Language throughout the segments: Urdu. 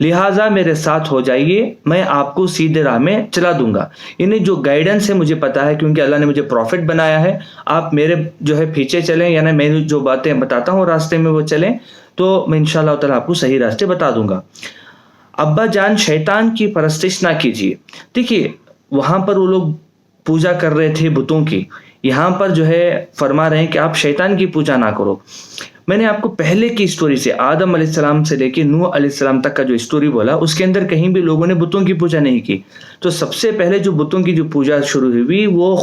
لہٰذا میرے ساتھ ہو جائیے، میں آپ کو سیدھے راہ میں چلا دوں گا. انہیں جو گائیڈنس ہے مجھے پتا ہے، کیونکہ اللہ نے مجھے پروفٹ بنایا ہے. آپ میرے جو ہے پیچھے چلیں، یعنی میں جو باتیں بتاتا ہوں راستے میں وہ چلیں، تو میں انشاءاللہ تعالیٰ آپ کو صحیح راستے بتا دوں گا. ابا جان شیطان کی پرستش نہ کیجیے. دیکھیے وہاں پر وہ لوگ پوجا کر رہے تھے بتوں کی، یہاں پر جو ہے فرما رہے ہیں کہ آپ شیطان کی پوجا نہ کرو. میں نے آپ کو پہلے کی اسٹوری سے، آدم علیہ السلام سے لے کے نوح علیہ السلام تک کا جو اسٹوری بولا، اس کے اندر کہیں بھی لوگوں نے بتوں کی پوجا نہیں کی. تو سب سے پہلے جو بتوں کی جو پوجا شروع ہوئی وہ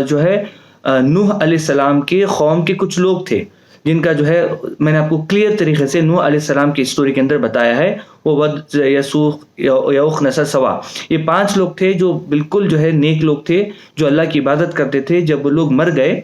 جو ہے نوح علیہ السلام کے قوم کے کچھ لوگ تھے، جن کا جو ہے میں نے آپ کو کلیئر طریقے سے نوح علیہ السلام کی اسٹوری کے اندر بتایا ہے. وہ ود، یسوخ، یعوق، نسر، سوا، یہ 5 لوگ تھے جو بالکل جو ہے نیک لوگ تھے، جو اللہ کی عبادت کرتے تھے. جب وہ لوگ مر گئے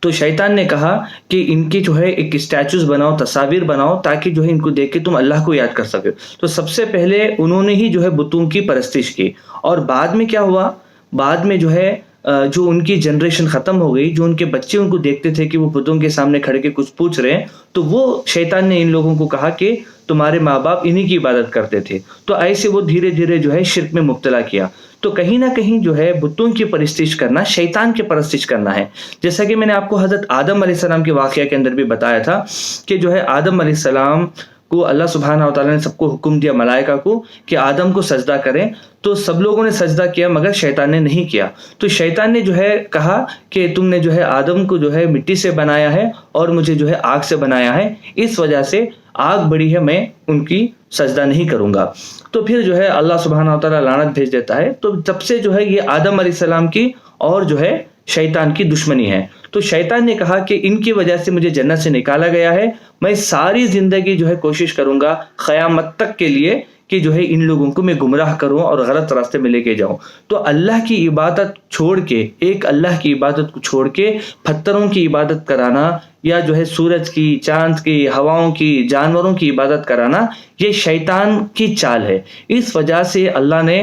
تو شیطان نے کہا کہ ان کی جو ہے ایک اسٹیچوز بناؤ، تصاویر بناؤ، تاکہ جو ہے ان کو دیکھ کے تم اللہ کو یاد کر سکے. تو سب سے پہلے انہوں نے ہی جو ہے بتوں کی پرستش کی. اور بعد میں کیا ہوا، بعد میں جو ہے جو ان کی جنریشن ختم ہو گئی، جو ان کے بچے ان کو دیکھتے تھے کہ وہ بتوں کے سامنے کھڑے کے کچھ پوچھ رہے ہیں، تو وہ شیطان نے ان لوگوں کو کہا کہ تمہارے ماں باپ انہی کی عبادت کرتے تھے. تو ایسے وہ دھیرے دھیرے جو ہے شرک میں مبتلا کیا. تو کہیں نہ کہیں جو ہے بتوں کی پرستش کرنا شیطان کی پرستش کرنا ہے. جیسا کہ میں نے آپ کو حضرت آدم علیہ السلام کے واقعہ کے اندر بھی بتایا تھا کہ جو ہے آدم علیہ السلام کو اللہ سبحانہ و تعالیٰ نے سب کو حکم دیا، ملائکہ کو، کہ آدم کو سجدہ کریں. تو سب لوگوں نے سجدہ کیا مگر شیطان نے نہیں کیا. تو شیطان نے جو ہے کہا کہ تم نے جو ہے آدم کو جو ہے مٹی سے بنایا ہے اور مجھے جو ہے آگ سے بنایا ہے، اس وجہ سے آگ بڑی ہے، میں ان کی سجدہ نہیں کروں گا. تو پھر جو ہے اللہ سبحانہ و تعالیٰ لعنت بھیج دیتا ہے. تو جب سے جو ہے یہ آدم علیہ السلام کی اور جو ہے شیطان کی دشمنی ہے. تو شیطان نے کہا کہ ان کی وجہ سے مجھے جنت سے نکالا گیا ہے، میں ساری زندگی جو ہے کوشش کروں گا قیامت تک کے لیے کہ جو ہے ان لوگوں کو میں گمراہ کروں اور غلط راستے میں لے کے جاؤں. تو اللہ کی عبادت چھوڑ کے، ایک اللہ کی عبادت کو چھوڑ کے پتھروں کی عبادت کرانا، یا جو ہے سورج کی، چاند کی، ہواؤں کی، جانوروں کی عبادت کرانا، یہ شیطان کی چال ہے. اس وجہ سے اللہ نے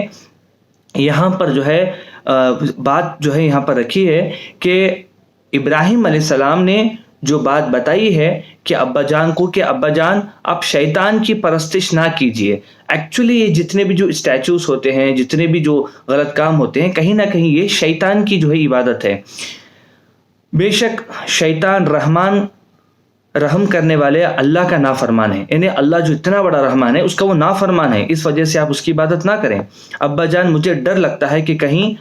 یہاں پر جو ہے بات جو ہے یہاں پر رکھی ہے کہ ابراہیم علیہ السلام نے جو بات بتائی ہے کہ ابا جان کو، کہ ابا جان آپ شیطان کی پرستش نہ کیجیے. ایکچولی یہ جتنے بھی جو اسٹیچوز ہوتے ہیں، جتنے بھی جو غلط کام ہوتے ہیں، کہیں نہ کہیں یہ شیطان کی جو ہے عبادت ہے. بے شک شیطان رحمان، رحم کرنے والے اللہ کا نافرمان ہے، یعنی اللہ جو اتنا بڑا رحمان ہے اس کا وہ نافرمان ہے، اس وجہ سے آپ اس کی عبادت نہ کریں. ابا جان مجھے ڈر لگتا ہے کہ کہیں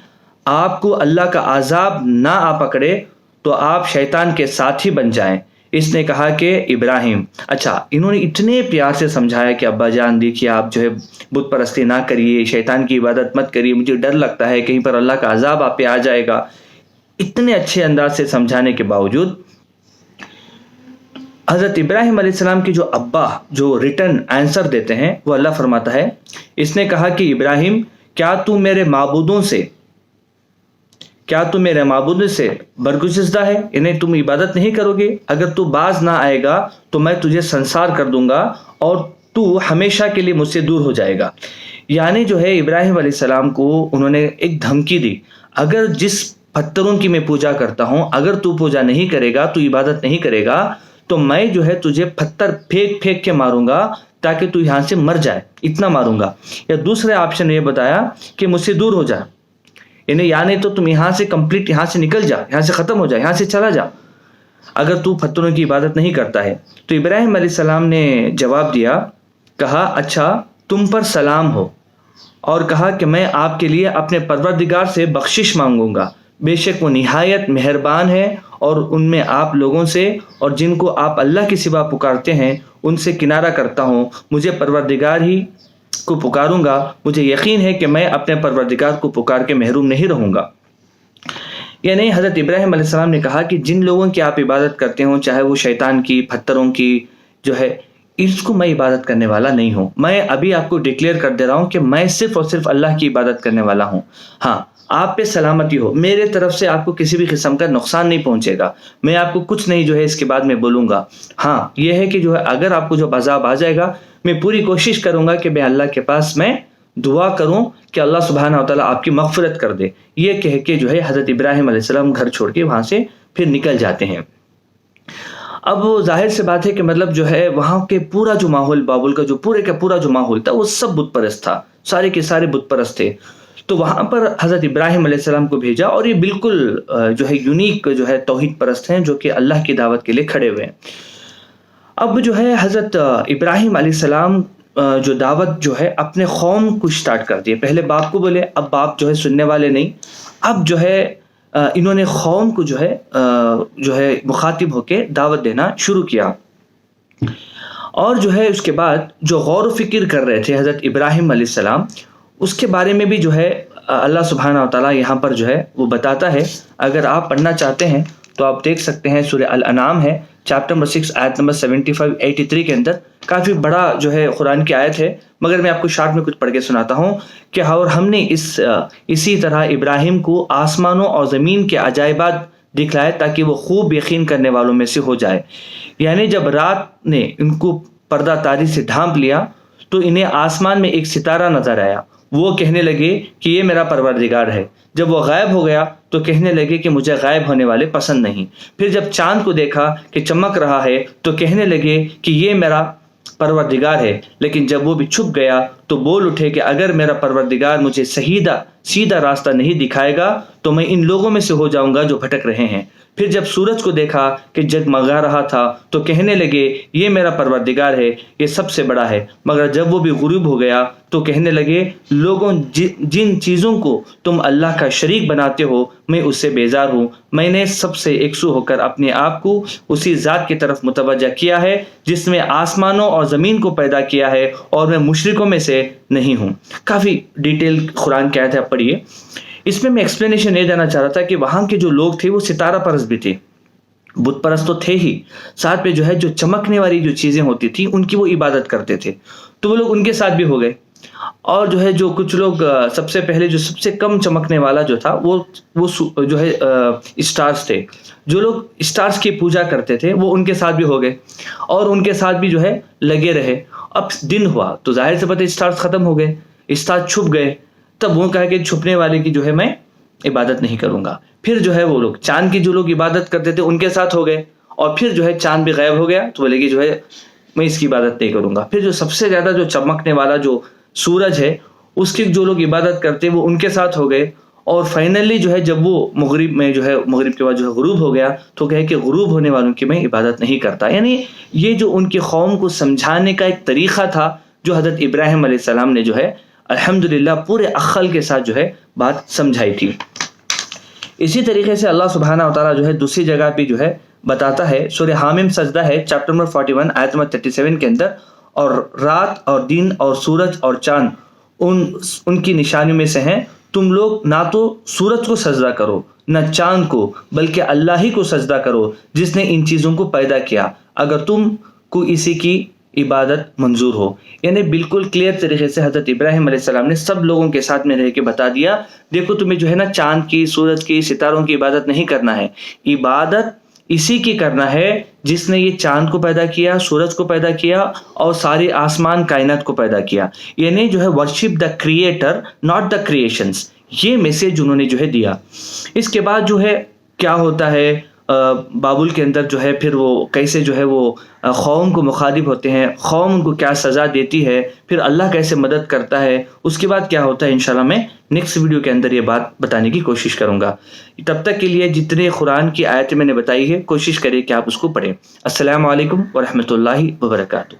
آپ کو اللہ کا عذاب نہ آ پکڑے تو آپ شیطان کے ساتھی بن جائیں. اس نے کہا کہ ابراہیم، اچھا انہوں نے اتنے پیار سے سمجھایا کہ ابا جان دیکھیے آپ جو ہے بت پرستی نہ کریے، شیطان کی عبادت مت کریے، مجھے ڈر لگتا ہے کہیں پر اللہ کا عذاب آپ پہ آ جائے گا. اتنے اچھے انداز سے سمجھانے کے باوجود حضرت ابراہیم علیہ السلام کی جو ابا جو ریٹرن آنسر دیتے ہیں وہ اللہ فرماتا ہے، اس نے کہا کہ ابراہیم کیا تو میرے معبودوں سے برگزیدہ ہے، یعنی تم عبادت نہیں کرو گے؟ اگر تو باز نہ آئے گا تو میں تجھے سنسار کر دوں گا اور تو ہمیشہ کے لیے مجھ سے دور ہو جائے گا. یعنی جو ہے ابراہیم علیہ السلام کو انہوں نے ایک دھمکی دی، اگر جس پتھروں کی میں پوجا کرتا ہوں اگر تو پوجا نہیں کرے گا، تو عبادت نہیں کرے گا، تو میں جو ہے تجھے پتھر پھینک کے ماروں گا تاکہ تو یہاں سے مر جائے، اتنا ماروں گا. یا دوسرے آپشن یہ بتایا کہ مجھ سے دور ہو جا، یعنی تو تم یہاں سے کمپلیٹ یہاں سے نکل جا، یہاں سے ختم ہو جا، یہاں سے چلا جا اگر تو پتھروں کی عبادت نہیں کرتا ہے. تو ابراہیم علیہ السلام نے جواب دیا، کہا اچھا تم پر سلام ہو، اور کہا کہ میں آپ کے لیے اپنے پروردگار سے بخشش مانگوں گا، بے شک وہ نہایت مہربان ہے، اور ان میں آپ لوگوں سے اور جن کو آپ اللہ کے سوا پکارتے ہیں ان سے کنارہ کرتا ہوں. مجھے پروردگار ہی کو پکاروں گا، مجھے یقین ہے کہ میں اپنے پروردگار کو پکار کے محروم نہیں رہوں گا. یعنی حضرت ابراہیم علیہ السلام نے کہا کہ جن لوگوں کی آپ عبادت کرتے ہوں، چاہے وہ شیطان کی، پتھروں کی، جو ہے اس کو میں عبادت کرنے والا نہیں ہوں. میں ابھی آپ کو ڈکلیئر کر دے رہا ہوں کہ میں صرف اور صرف اللہ کی عبادت کرنے والا ہوں. ہاں آپ پہ سلامتی ہو، میرے طرف سے آپ کو کسی بھی قسم کا نقصان نہیں پہنچے گا، میں آپ کو کچھ نہیں جو ہے اس کے بعد میں بولوں گا. ہاں یہ ہے کہ جو ہے اگر آپ کو جو عذاب آ جائے گا، میں پوری کوشش کروں گا کہ میں اللہ کے پاس میں دعا کروں کہ اللہ سبحانہ و تعالیٰ آپ کی مغفرت کر دے. یہ کہہ کے جو ہے حضرت ابراہیم علیہ السلام گھر چھوڑ کے وہاں سے پھر نکل جاتے ہیں. اب ظاہر سے بات ہے کہ مطلب جو ہے وہاں کے پورا جو ماحول، بابل کا جو پورے کا پورا جو ماحول تھا وہ سب بت پرست تھا، سارے کے سارے بت پرست تھے. تو وہاں پر حضرت ابراہیم علیہ السلام کو بھیجا، اور یہ بالکل جو ہے یونیک جو ہے توحید پرست ہیں جو کہ اللہ کی دعوت کے لیے کھڑے ہوئے ہیں. اب جو ہے حضرت ابراہیم علیہ السلام جو دعوت جو ہے اپنے قوم کو سٹارٹ کر دی. پہلے باپ کو بولے، اب باپ جو ہے سننے والے نہیں، اب جو ہے انہوں نے قوم کو جو ہے مخاطب ہو کے دعوت دینا شروع کیا. اور جو ہے اس کے بعد جو غور و فکر کر رہے تھے حضرت ابراہیم علیہ السلام، اس کے بارے میں بھی جو ہے اللہ سبحانہ و تعالیٰ یہاں پر جو ہے وہ بتاتا ہے. اگر آپ پڑھنا چاہتے ہیں تو آپ دیکھ سکتے ہیں، سورہ الانعام ہے، چیپٹر نمبر 6 آیت نمبر 75-83 کے اندر. کافی بڑا جو ہے قرآن کی آیت ہے، مگر میں آپ کو شارٹ میں کچھ پڑھ کے سناتا ہوں کہ اور ہم نے اسی طرح ابراہیم کو آسمانوں اور زمین کے عجائبات دکھلائے تاکہ وہ خوب یقین کرنے والوں میں سے ہو جائے. یعنی جب رات نے ان کو پردہ تاری سے ڈھانپ لیا تو انہیں آسمان میں ایک ستارہ نظر آیا. وہ کہنے لگے کہ یہ میرا پروردگار ہے. جب وہ غائب ہو گیا تو کہنے لگے کہ مجھے غائب ہونے والے پسند نہیں. پھر جب چاند کو دیکھا کہ چمک رہا ہے تو کہنے لگے کہ یہ میرا پروردگار ہے. لیکن جب وہ بھی چھپ گیا تو بول اٹھے کہ اگر میرا پروردگار مجھے سیدھا راستہ نہیں دکھائے گا تو میں ان لوگوں میں سے ہو جاؤں گا جو بھٹک رہے ہیں. پھر جب سورج کو دیکھا کہ جگمگا رہا تھا تو کہنے لگے یہ میرا پروردگار ہے، یہ سب سے بڑا ہے. مگر جب وہ بھی غروب ہو گیا تو کہنے لگے لوگوں جن چیزوں کو تم اللہ کا شریک بناتے ہو میں اس سے بیزار ہوں. میں نے سب سے یکسو ہو کر اپنے آپ کو اسی ذات کی طرف متوجہ کیا ہے جس نے آسمانوں اور زمین کو پیدا کیا ہے، اور میں مشرکوں میں سے نہیں ہوں. کافی ڈیٹیل قرآن کی آیت ہے، آپ پڑھیے. اس میں ایکسپلینیشن یہ دینا چاہ رہا تھا کہ وہاں کے جو لوگ تھے وہ ستارہ پرست بھی تھے، بت پرست تو تھے ہی، ساتھ میں جو ہے جو چمکنے والی جو چیزیں ہوتی تھی ان کی وہ عبادت کرتے تھے. تو وہ لوگ ان کے ساتھ بھی ہو گئے. اور جو ہے جو کچھ لوگ سب سے پہلے جو سب سے کم چمکنے والا جو تھا وہ جو ہے اسٹارز تھے. جو لوگ اسٹارز کی پوجا کرتے تھے وہ ان کے ساتھ بھی ہو گئے اور ان کے ساتھ بھی جو ہے لگے رہے. اب دن ہوا تو ظاہر سے پتہ اسٹارز ختم ہو گئے، اسٹارز چھپ گئے. تب وہ کہا کہ چھپنے والے کی جو ہے میں عبادت نہیں کروں گا. پھر جو ہے وہ لوگ چاند کی جو لوگ عبادت کرتے تھے ان کے ساتھ ہو گئے، اور پھر جو ہے چاند بھی غائب ہو گیا تو بولے کہ جو ہے میں اس کی عبادت نہیں کروں گا. پھر جو سب سے زیادہ جو چمکنے والا جو سورج ہے اس کی جو لوگ عبادت کرتے وہ ان کے ساتھ ہو گئے. اور فائنلی جو ہے جب وہ مغرب میں جو ہے مغرب کے بعد جو ہے غروب ہو گیا تو کہے کہ غروب ہونے والوں کی میں عبادت نہیں کرتا. یعنی یہ جو ان کی قوم کو سمجھانے کا ایک طریقہ تھا جو حضرت ابراہیم علیہ السلام نے جو ہے الحمدللہ پورے عقل کے ساتھ جو ہے بات سمجھائی تھی. اسی طریقے سے اللہ سبحانہ و تعالیٰ جو ہے دوسری جگہ پہ جو ہے بتاتا ہے، سورہ حامیم سجدہ ہے چیپٹر نمبر 41 آیت نمبر 37 کے اندر، اور رات اور دن اور سورج اور چاند ان کی نشانیوں میں سے ہیں. تم لوگ نہ تو سورج کو سجدہ کرو نہ چاند کو، بلکہ اللہ ہی کو سجدہ کرو جس نے ان چیزوں کو پیدا کیا، اگر تم کو اسی کی عبادت منظور ہو. یعنی بالکل کلیئر طریقے سے حضرت ابراہیم علیہ السلام نے سب لوگوں کے ساتھ میں رہ کے بتا دیا، دیکھو تمہیں جو ہے نا چاند کی، سورج کی، ستاروں کی عبادت نہیں کرنا ہے. عبادت اسی کی کرنا ہے جس نے یہ چاند کو پیدا کیا، سورج کو پیدا کیا اور سارے آسمان کائنات کو پیدا کیا. یعنی جو ہے worship the creator not the creations. یہ میسج انہوں نے جو ہے دیا. اس کے بعد جو ہے کیا ہوتا ہے بابل کے اندر جو ہے پھر وہ کیسے جو ہے وہ قوم کو مخاطب ہوتے ہیں، قوم ان کو کیا سزا دیتی ہے، پھر اللہ کیسے مدد کرتا ہے، اس کے بعد کیا ہوتا ہے انشاءاللہ میں نیکسٹ ویڈیو کے اندر یہ بات بتانے کی کوشش کروں گا. تب تک کے لیے جتنے قرآن کی آیتیں میں نے بتائی ہے کوشش کریں کہ آپ اس کو پڑھیں. السلام علیکم ورحمۃ اللہ وبرکاتہ.